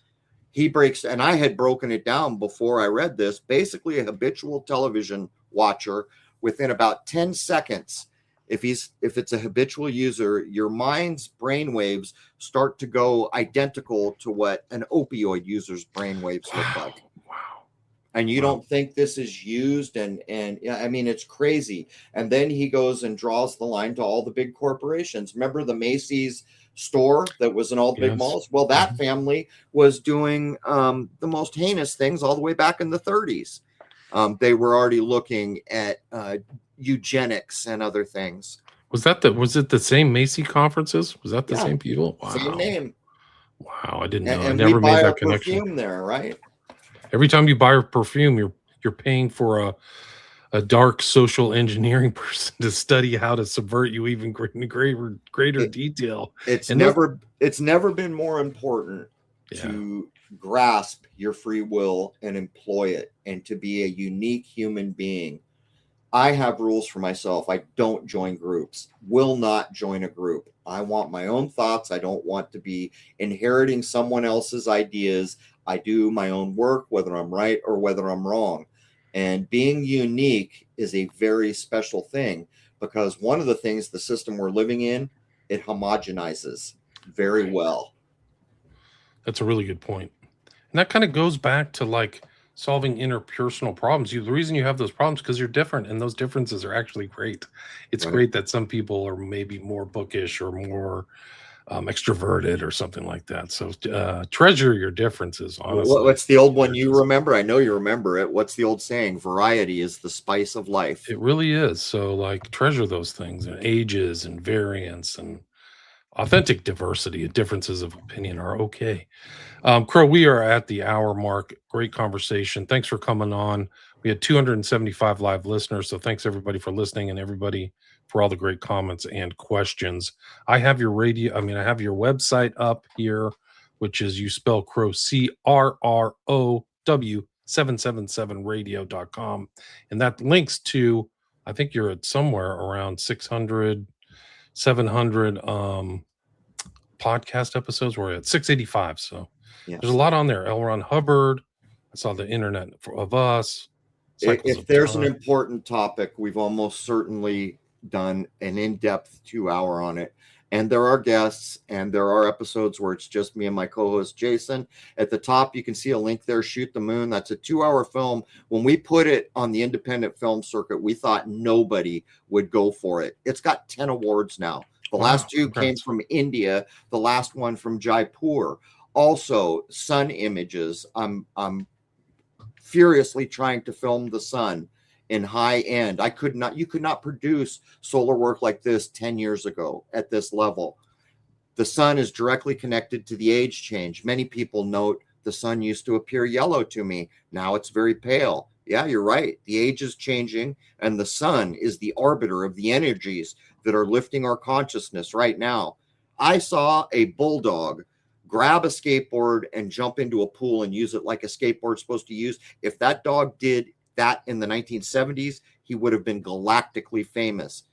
he breaks, and I had broken it down before I read this, basically a habitual television watcher, within about 10 seconds, if it's a habitual user, your mind's brainwaves start to go identical to what an opioid user's brainwaves look like. Wow. And you don't think this is used, and I mean, it's crazy. And then he goes and draws the line to all the big corporations. Remember the Macy's store that was in all the big malls? Well, that family was doing the most heinous things all the way back in the 30s. They were already looking at eugenics and other things. Was it the same Macy conferences? Was that the same people? Wow. Same name. Wow, I didn't know. And I never made that connection connection. There, right? Every time you buy a perfume, you're paying for a dark social engineering person to study how to subvert you even greater detail. It's never been more important to grasp your free will and employ it, and to be a unique human being. I have rules for myself. I don't join groups, will not join a group. I want my own thoughts. I don't want to be inheriting someone else's ideas. I do my own work, whether I'm right or whether I'm wrong. And being unique is a very special thing, because one of the things the system we're living in, it homogenizes very well. That's a really good point. And that kind of goes back to like solving interpersonal problems. The reason you have those problems because you're different, and those differences are actually great. It's great that some people are maybe more bookish or more extroverted or something like that. So treasure your differences, honestly. What's the old one you remember? I know you remember it. What's the old saying? Variety is the spice of life. It really is. So like treasure those things, and ages and variance and authentic diversity and differences of opinion are okay. Crow, we are at the hour mark. Great conversation. Thanks for coming on. We had 275 live listeners. So thanks everybody for listening and everybody for all the great comments and questions. I have your I have your website up here, which is you spell CRROW, CRROW 777 radio.com. And that links to, I think you're at somewhere around 600, 700 podcast episodes. We're at 685. So Yes. there's a lot on there. L. Ron Hubbard. I saw the Internet of Us. If there's an important topic, we've almost certainly done an in-depth 2-hour on it. And there are guests, and there are episodes where it's just me and my co-host Jason. At the top, you can see a link there, Shoot the Moon. That's a 2-hour film. When we put it on the independent film circuit, we thought nobody would go for it. It's got 10 awards now. The last two came from India, the last one from Jaipur. Also, sun images. I'm furiously trying to film the sun in high end. You could not produce solar work like this 10 years ago at this level. The sun is directly connected to the age change. Many people note the sun used to appear yellow to me. Now it's very pale. Yeah, you're right. The age is changing, and the sun is the arbiter of the energies that are lifting our consciousness right now. I saw a bulldog grab a skateboard and jump into a pool and use it like a skateboard's supposed to use. If that dog did that in the 1970s, he would have been galactically famous.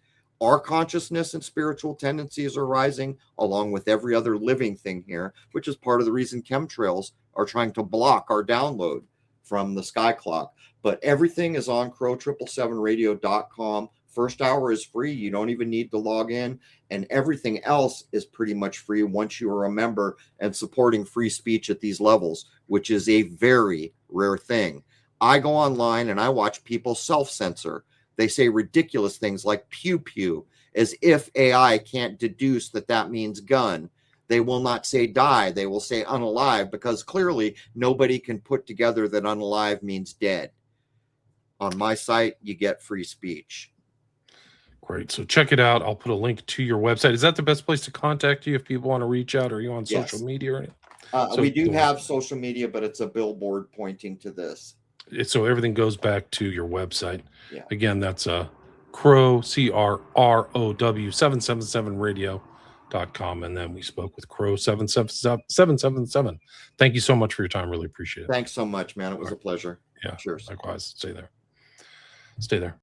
Our consciousness and spiritual tendencies are rising along with every other living thing here, which is part of the reason chemtrails are trying to block our download from the sky clock. But everything is on CRROW777radio.com. First hour is free. You don't even need to log in. And everything else is pretty much free once you are a member and supporting free speech at these levels, which is a very rare thing. I go online and I watch people self-censor. They say ridiculous things like pew pew, as if AI can't deduce that that means gun. They will not say die. They will say unalive, because clearly nobody can put together that unalive means dead. On my site, you get free speech. Great. So check it out. I'll put a link to your website. Is that the best place to contact you if people want to reach out? Are you on social media or anything? We do have social media, but it's a billboard pointing to this. So everything goes back to your website. Yeah. Again, that's CRROW, CRROW 777 radio.com. And then we spoke with CRROW777. Thank you so much for your time. Really appreciate it. Thanks so much, man. It was a pleasure. Yeah. Cheers. Likewise. Stay there.